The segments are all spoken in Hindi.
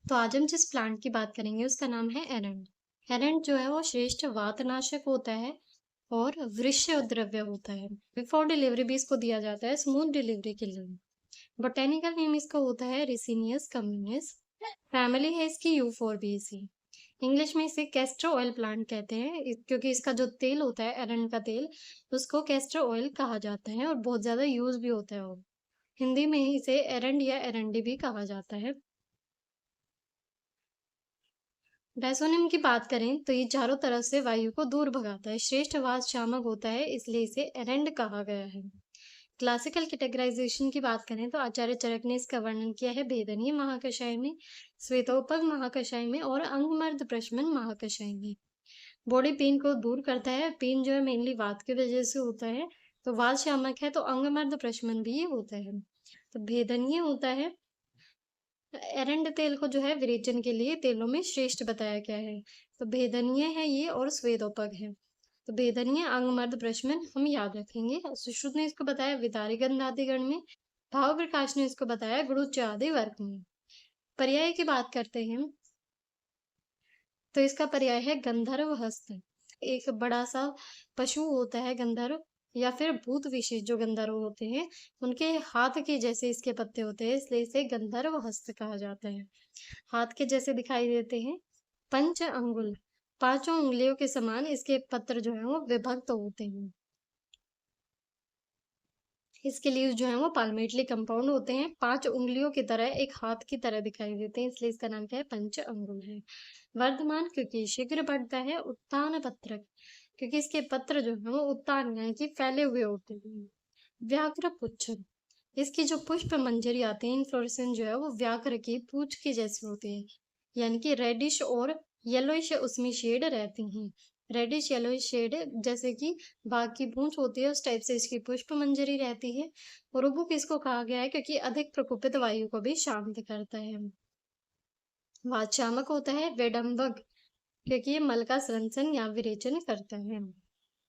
तो आज हम जिस प्लांट की बात करेंगे उसका नाम है एरंड। एरंड जो है वो श्रेष्ठ वातनाशक होता है और वृक्ष द्रव्य होता है। बिफोर डिलीवरी भी इसको दिया जाता है स्मूथ डिलीवरी के लिए। बोटेनिकल नेम इसका होता है रिसिनियस कम्युनिस। फैमिली है इसकी यूफोरबिएसी। इंग्लिश में इसे कैस्टर ऑयल प्लांट कहते हैं क्योंकि इसका जो तेल होता है एरंड का तेल उसको कैस्टर ऑयल कहा जाता है और बहुत ज्यादा यूज भी होता है वो। हिंदी में ही इसे एरंड या एरंडी भी कहा जाता है। डायसोनिम की बात करें तो ये चारों तरफ से वायु को दूर भगाता है। श्रेष्ठ वास शामक होता है इसलिए इसे एरेंड कहा गया है। क्लासिकल कैटेगराइजेशन की बात करें तो आचार्य चरक ने इसका वर्णन किया है भेदनीय महाकषाय में, श्वेतोपग महाकषाय में और अंगमर्द प्रशमन महाकषाय में। बॉडी पेन को दूर करता है। पेन जो है मेनली वात की वजह से होता है, तो वात शामक है तो अंगमर्द प्रशमन भी होता है। तो भेदनीय होता है। एरंड तेल को जो है विरेचन के लिए तेलों में श्रेष्ठ बताया गया है। तो भेदनीय है ये और स्वेदोपग है। तो भेदनीय अंगमर्द प्रशमन हम याद रखेंगे। सुश्रुत ने इसको बताया विदारी गंध आदि गण में। भाव प्रकाश ने इसको बताया गुरुच आदि वर्ग में। पर्याय की बात करते हैं तो इसका पर्याय है गंधर्व हस्त। एक बड़ा सा पशु होता है गंधर्व या फिर भूत विशेष जो गंधर्व होते हैं उनके हाथ के जैसे इसके पत्ते होते हैं इसलिए इसे गंधर्व हस्त कहा जाता है। हाथ के जैसे दिखाई देते हैं। पंच अंगुल, पांचों उंगलियों के समान इसके पत्र जो है वो विभक्त होते हैं। इसके लीव्स जो है वो पाल्मेटली कंपाउंड होते हैं। पांच उंगलियों की तरह एक हाथ की तरह दिखाई देते हैं इसलिए इसका नाम क्या है पंच अंगुल है। वर्धमान क्योंकि शीघ्र बढ़ता है। उत्तान पत्रक क्योंकि इसके पत्र जो है वो उत्तान यानी कि फैले हुए होते हैं। व्याघ्र पुच्छ, इसकी जो पुष्प मंजरी आती है इन्फ्लोरेसेंस जो है वो व्याघ्र की पूंछ के जैसे होती है यानी कि रेडिश और येलोइश उसमें शेड रहती हैं। रेडिश येलोइश शेड जैसे कि बाघ की पूंछ होती है उस टाइप से इसकी पुष्प मंजरी रहती है। और रुबुक इसको कहा गया है क्योंकि अधिक प्रकोपित वायु को भी शांत करता है। वाचामक होता है वेडम्बक क्योंकि ये मल का स्रंसन या विरेचन करता है।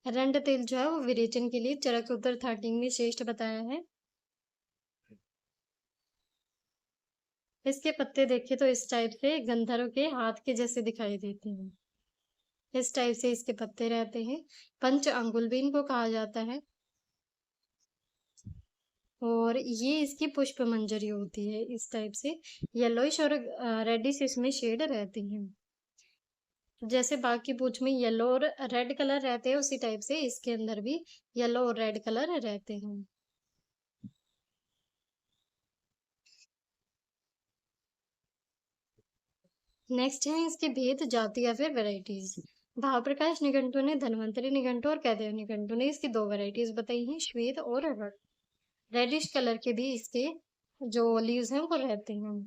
रंड तेल जो है वो विरेचन के लिए चरक उत्तर 13 में श्रेष्ठ बताया है। इसके पत्ते देखे तो इस टाइप से गंधर्व के हाथ के जैसे दिखाई देते हैं। इस टाइप से इसके पत्ते रहते हैं। पंच अंगुल भी इनको कहा जाता है। और ये इसकी पुष्प मंजरी होती है इस टाइप से। येलोइश और रेडिश इसमें शेड रहती हैं। जैसे बाघ की पूंछ में येलो और रेड कलर रहते हैं उसी टाइप से इसके अंदर भी येलो और रेड कलर रहते हैं। नेक्स्ट है इसके भेद जाति या फिर वेराइटीज। भाव प्रकाश निघंटू ने, धन्वंतरी निघंटू और कैदेव निघंटू ने इसकी दो वेराइटीज बताई हैं, श्वेत और रेडिश कलर के भी इसके जो लीव्स हैं वो रहते हैं।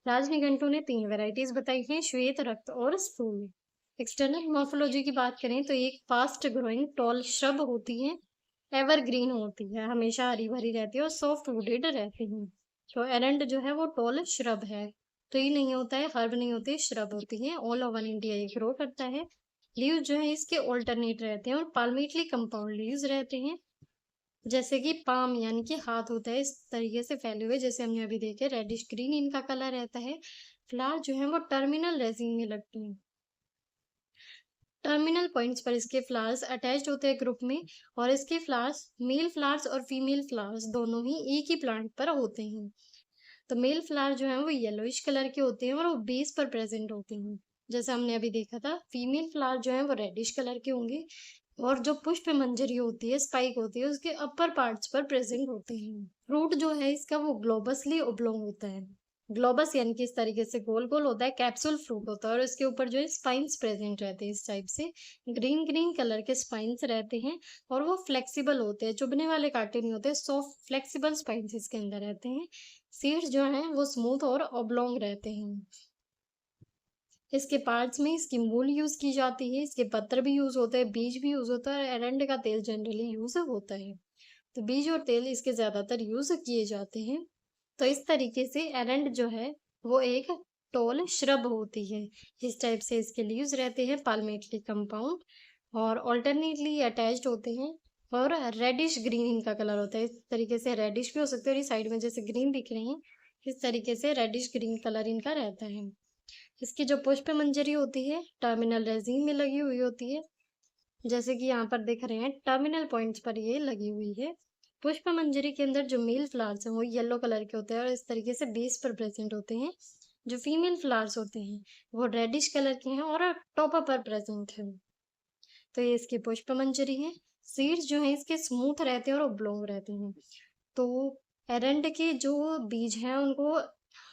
राज निघंटू ने 3 वेराइटीज बताई हैं, श्वेत, रक्त और स्थूल। एक्सटर्नल मॉर्फोलॉजी की बात करें तो एक फास्ट ग्रोइंग टॉल श्रब होती है, एवरग्रीन होती है, हमेशा हरी भरी रहती है और सॉफ्ट वुडेड रहती है। तो एरंड जो है वो टॉल श्रब है। ट्री नहीं होता है, हर्ब नहीं होती, श्रब होती है। ऑल ओवर इंडिया ये ग्रो करता है। लीव जो है इसके ऑल्टरनेट रहते हैं और पाल्मेटली कंपाउंड लीव्स रहते हैं। जैसे कि पाम यानी कि हाथ होता है इस तरीके से फैले हुए जैसे हमने अभी देखे, रेडिश ग्रीन इनका कलर रहता है। फ्लावर जो है वो टर्मिनल रेजिन में लगते हैं। टर्मिनल पॉइंट्स पर इसके फ्लावर्स अटैच्ड होते हैं ग्रुप में। और इसके फ्लावर्स मेल फ्लावर्स और फीमेल फ्लावर्स दोनों ही एक ही प्लांट पर होते हैं। तो मेल फ्लावर जो है वो येलोइश कलर के होते हैं और वो बेस पर प्रेजेंट होते हैं जैसा हमने अभी देखा था। फीमेल फ्लावर जो है वो रेडिश कलर के होंगे और जो पुष्प मंजरी होती है, स्पाइक होती है, उसके अपर पार्ट्स पर प्रेजेंट होते हैं। फ्रूट जो है इसका वो ग्लोबसली ओब्लोंग होता है। ग्लोबस यानी कि इस तरीके से गोल गोल होता है, कैप्सूल फ्रूट होता है और इसके ऊपर जो है स्पाइन्स प्रेजेंट रहते हैं इस टाइप से। ग्रीन ग्रीन कलर के स्पाइन्स रहते हैं और वो फ्लेक्सिबल होते हैं, चुभने वाले कांटे नहीं होते, सॉफ्ट फ्लेक्सिबल स्पाइन्स इसके अंदर रहते हैं। सीड्स जो हैं वो स्मूथ और ऑब्लोंग रहते हैं। इसके पार्ट्स में इसकी मूल यूज की जाती है, इसके पत्र भी यूज होते हैं, बीज भी यूज होता है और एरंड का तेल जनरली यूज होता है। तो बीज और तेल इसके ज्यादातर यूज किए जाते हैं। तो इस तरीके से एरंड जो है वो एक टॉल श्रब होती है। इस टाइप से इसके लीव्स रहते हैं पाल्मेटली कंपाउंड और ऑल्टरनेटली अटैच्ड होते हैं। और रेडिश ग्रीन इनका कलर होता है, इस तरीके से रेडिश भी हो सकते हैं और ये साइड में जैसे ग्रीन दिख रहे हैं इस तरीके से रेडिश ग्रीन कलर इनका रहता है। इसकी जो पुष्प मंजरी होती है टर्मिनल रेजिन में लगी हुई होती है, जैसे कि यहाँ पर दिख रहे हैं टर्मिनल पॉइंट्स पर ये लगी हुई है। पुष्प मंजरी के अंदर जो मेल फ्लावर्स हैं वो येलो कलर के होते हैं और इस तरीके से बेस पर प्रेजेंट होते हैं। जो फीमेल फ्लावर्स होते हैं वो रेडिश कलर के हैं और टॉप पर प्रेजेंट है। तो ये इसकी पुष्प मंजरी है। सीड्स जो हैं इसके स्मूथ रहते हैं और ओब्लोंग रहते हैं। तो एरंड के जो बीज हैं उनको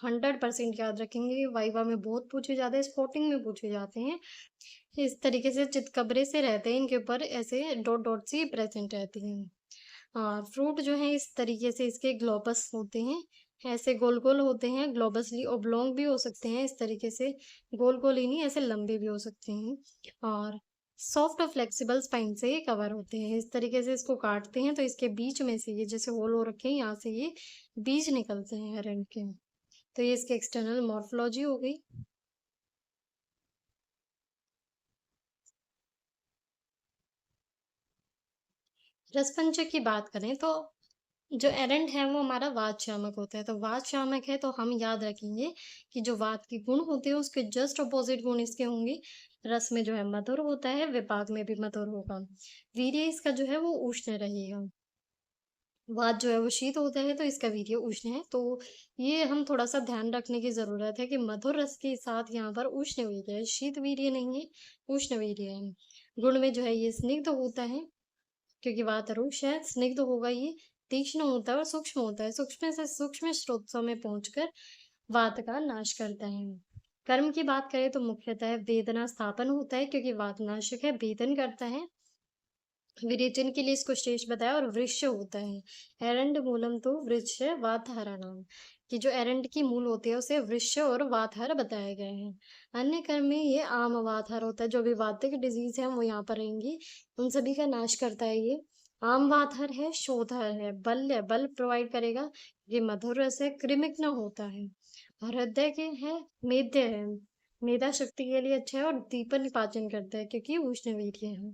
100% याद रखेंगे। वाइवा में बहुत पूछे जाते हैं, स्पॉटिंग में पूछे जाते हैं। इस तरीके से चितकबरे से रहते हैं, इनके ऊपर ऐसे डॉट डॉट सी प्रेजेंट रहती हैं। हाँ, फ्रूट जो है इस तरीके से इसके ग्लोबस होते हैं, ऐसे गोल गोल होते हैं, ग्लोबसली ओब्लोंग भी हो सकते हैं, इस तरीके से गोल गोल ही नहीं ऐसे लंबे भी हो सकते हैं। और सॉफ्ट और फ्लेक्सिबल स्पाइन से ये कवर होते हैं। इस तरीके से इसको काटते हैं तो इसके बीच में से ये जैसे होल हो रखे हैं, यहाँ से ये बीज निकलते हैं एरंड के। तो ये इसके एक्सटर्नल मॉर्फोलॉजी हो गई। रसपंचक की बात करें तो जो एरंड है वो हमारा वात शामक होता है। तो वात शामक है तो हम याद रखेंगे कि जो वात के गुण होते हैं उसके जस्ट अपोजिट गुण इसके होंगे। रस में जो है मधुर होता है, विपाक में भी मधुर होगा। वीर्य इसका जो है वो उष्ण रहेगा। वात जो है वो शीत होता है तो इसका वीर्य उष्ण है। तो ये हम थोड़ा सा ध्यान रखने की जरूरत है कि मधुर रस के साथ यहाँ पर उष्ण वीर्य है, शीत वीर्य नहीं है, उष्ण वीर्य है। गुण में जो है ये स्निग्ध होता है, क्योंकि वात रुक्ष है, स्निग्ध होगा ये, तीक्ष्ण होता है और सूक्ष्म होता है। सूक्ष्म से सूक्ष्म स्रोतों में पहुंचकर वात का नाश करता है। कर्म की बात करें तो मुख्यतः वेदना स्थापन होता है, क्योंकि वात नाशक है, वेदन करता है। विरेचन के लिए इसको शेष बताया और वृक्ष होता है। एरंड मूलम तो वृक्ष वातहरा नाम कि जो एरंड की मूल होती है उसे वृक्ष और वातहर बताया गया है। अन्य कर्म में ये आम वातहर होता है, जो भी वातिक डिजीज है वो यहाँ पर रहेंगी, उन सभी का नाश करता है ये। आम वातहर है, शोधहर है, बल्य बल प्रोवाइड करेगा, ये मधुर रस है, कृमिक न होता है। और हृदय के है, मेद्य है, मेधा शक्ति के लिए अच्छा है और दीपन पाचन करता है, क्योंकि उष्णवीर्य है।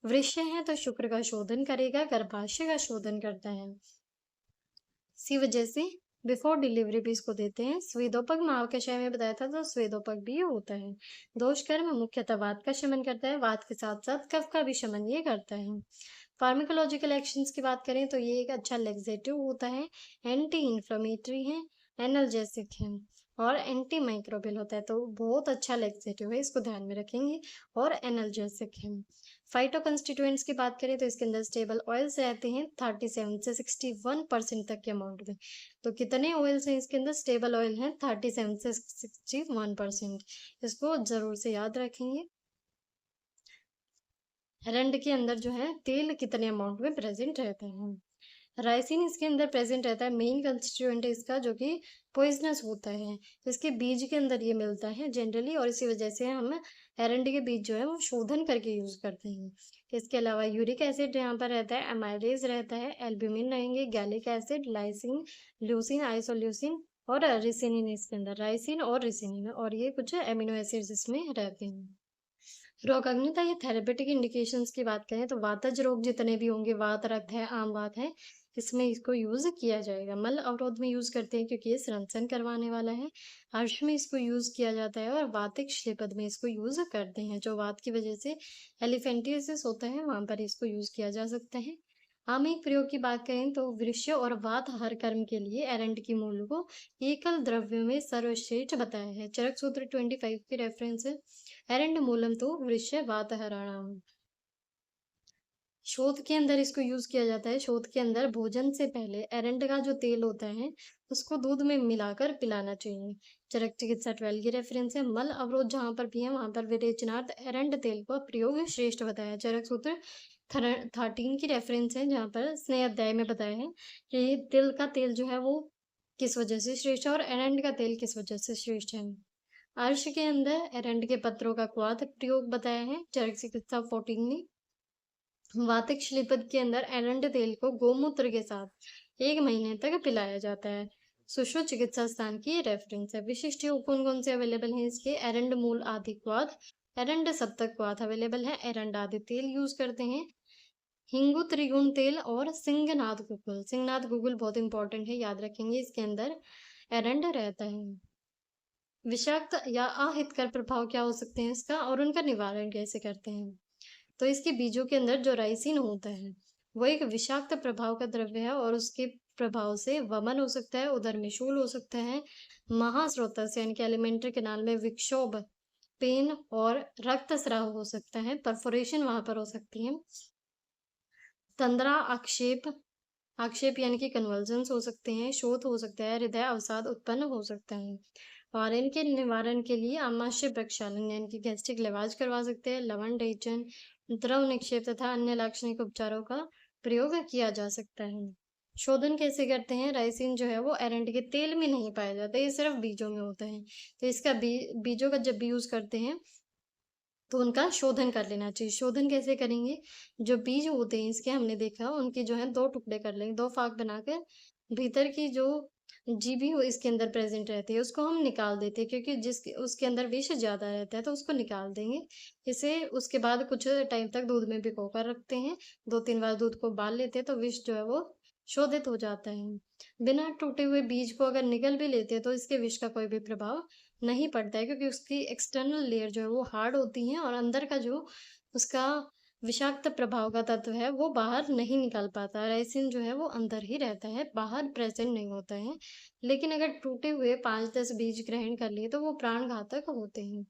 वृश्य है तो शुक्र का शोधन करेगा, गर्भाशय का शोधन करता है। इसी वजह से बिफोर डिलीवरी भी इसको देते हैं। स्वेदोपक महाकषाय में बताया था तो स्वेदोपक भी होता है। दोष कर्म मुख्यतः वात का शमन करता है, वात के साथ साथ कफ का भी शमन ये करता है। फार्माकोलॉजिकल एक्शंस की बात करें तो ये एक अच्छा लेक्सेटिव होता है, एंटी इंफ्लेमेटरी है, एनाल्जेसिक है और एंटी माइक्रोबियल होता है। तो बहुत अच्छा लेक्सेटिव है, इसको ध्यान में रखेंगे, और एनाल्जेसिक है। फाइटो कंस्टिट्यूएंट्स की बात करें तो इसके अंदर स्टेबल ऑयल्स रहते हैं 37 से 61% तक के अमाउंट में। तो कितने ऑयल्स हैं इसके अंदर? स्टेबल ऑयल हैं 37 से 61%। इसको जरूर से याद रखेंगे। रंड के अंदर जो है तेल कितने अमाउंट में प्रेजेंट रहते हैं? राइसिन इसके अंदर प्रेजेंट रहता है, मेन कंस्टिट्यूएंट है इसका, जो कि पॉइजनस होता है। इसके बीज के अंदर ये मिलता है जनरली, और इसी वजह से हम एरंड के बीज जो है वो शोधन करके यूज करते हैं। इसके अलावा यूरिक एसिड यहाँ पर रहता है, एमाइलेज रहता है, एल्ब्यूमिन रहेंगे, gallic acid, lysine, leucine, isoleucine और रिसिनिन इसके अंदर, राइसिन और रिसिनिन, और ये कुछ एमिनो एसिड्स इसमें रहते हैं। रोगाग्निता या थेरेपेटिक इंडिकेशंस की बात करें तो वातज रोग जितने भी होंगे, वात रक्त है, आम वात है, इसमें इसको यूज किया जाएगा। मल अवरोध में यूज करते हैं क्योंकि ये स्रंसन करवाने वाला है। हर्ष में इसको यूज किया जाता है और वातिक श्लेपद में इसको यूज करते हैं, जो वात की वजह से एलिफेंटियासिस होता है वहां पर इसको यूज किया जा सकता है। आमिक प्रयोग की बात करें तो वृक्ष और वात हर कर्म के लिए एरंड की मूल को एकल द्रव्य में सर्वश्रेष्ठ बताया है। चरक सूत्र 25 की रेफरेंस है। एरंड मूलम तो वृक्ष वात हराणाम। शोध के अंदर इसको यूज किया जाता है। शोध के अंदर भोजन से पहले एरंड का जो तेल होता है उसको दूध में मिलाकर पिलाना चाहिए। चरक चिकित्सा 12 की रेफरेंस है। मल अवरोध जहां पर भी है वहां पर विरेचनार्थ एरंड तेल का प्रयोग श्रेष्ठ बताया। चरक सूत्र 13 की रेफरेंस है, जहां पर स्नेह अध्याय में बताया है कि तिल का तेल जो है वो किस वजह से श्रेष्ठ है और एरंड का तेल किस वजह से श्रेष्ठ है। अर्श के अंदर एरंड के पत्रों का क्वाथ प्रयोग बताया है। चरक चिकित्सा 14 में। वातिक श्लीपद के अंदर एरंड तेल को गोमूत्र के साथ 1 महीने तक पिलाया जाता है। सुश्रुत चिकित्सा स्थान की रेफरेंस है। विशिष्ट योग कौन कौन से अवेलेबल हैं इसके? एरंड मूल आदि क्वाथ, एरंड सप्तक क्वाथ अवेलेबल है, एरंड आदि तेल यूज करते हैं, हिंगु त्रिगुण तेल और सिंगनाथ गुगुल। सिंगनाथ गुगुल बहुत इंपॉर्टेंट है, याद रखेंगे, इसके अंदर एरंड रहता है। विषाक्त या अहितकर प्रभाव क्या हो सकते हैं इसका और उनका निवारण कैसे करते हैं। तो इसके बीजों के अंदर जो राइसिन होता है वो एक विषाक्त प्रभाव का द्रव्य है और उसके प्रभाव से वमन हो सकता है, उदर में शूल हो सकता है, महास्रोतस यानी कि एलिमेंट्री कैनाल में विक्षोभ, पेन और रक्तस्राव हो सकता है, परफोरेशन वहां पर हो सकती है, तंद्रा आक्षेप, आक्षेप यानी कि कन्वल्जन्स हो सकते हैं, शोथ हो सकता है, हृदय अवसाद उत्पन्न हो सकता है। और इनके निवारण के लिए आमाशय प्रक्षालन यानी कि गैस्ट्रिक लवाज करवा सकते हैं, लवण रेचन, द्रव निक्षेप तथा अन्य लाक्षणिक उपचारों का प्रयोग किया जा सकता है। शोधन कैसे करते हैं? राइसिन जो है वो एरंड के तेल में नहीं पाया जाता, ये सिर्फ बीजों में होता है। तो इसका बीजों का जब भी यूज करते हैं तो उनका शोधन कर लेना चाहिए। शोधन कैसे करेंगे? जो बीज होते हैं इसके हमने देखा उनके जो है 2 टुकड़े कर लेंगे, 2 फाक बनाकर भीतर की जो जीभी हो इसके अंदर प्रेज़ेंट रहती है उसको हम निकाल देते हैं क्योंकि जिसके उसके अंदर विष ज़्यादा रहता है तो उसको निकाल देंगे। इसे उसके बाद कुछ टाइम तक दूध में भिगो कर रखते हैं, 2-3 बार दूध को उबाल लेते हैं तो विष जो है वो शोधित हो जाता है। बिना टूटे हुए बीज को अगर निगल भी लेते हैं तो इसके विष का कोई भी प्रभाव नहीं पड़ता है क्योंकि उसकी एक्सटर्नल लेयर जो है वो हार्ड होती है और अंदर का जो उसका विषाक्त प्रभाव का तत्व है वो बाहर नहीं निकल पाता। राइसिन जो है वो अंदर ही रहता है, बाहर प्रेजेंट नहीं होता है। लेकिन अगर टूटे हुए 5-10 बीज ग्रहण कर लिए तो वो प्राणघातक होते हैं।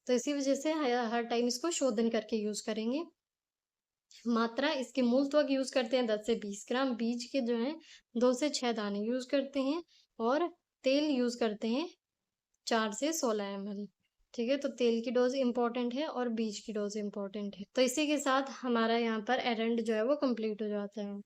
तो इसी वजह से हर टाइम इसको शोधन करके यूज करेंगे। मात्रा इसके मूल त्वक यूज करते हैं 10 से 20 ग्राम, बीज के जो है 2 से 6 दाने यूज करते हैं और तेल यूज करते हैं 4 से 16 ml। ठीक है, तो तेल की डोज़ इम्पोर्टेंट है और बीज की डोज़ इम्पोर्टेंट है। तो इसी के साथ हमारा यहाँ पर एरंड जो है वो कंप्लीट हो जाता है।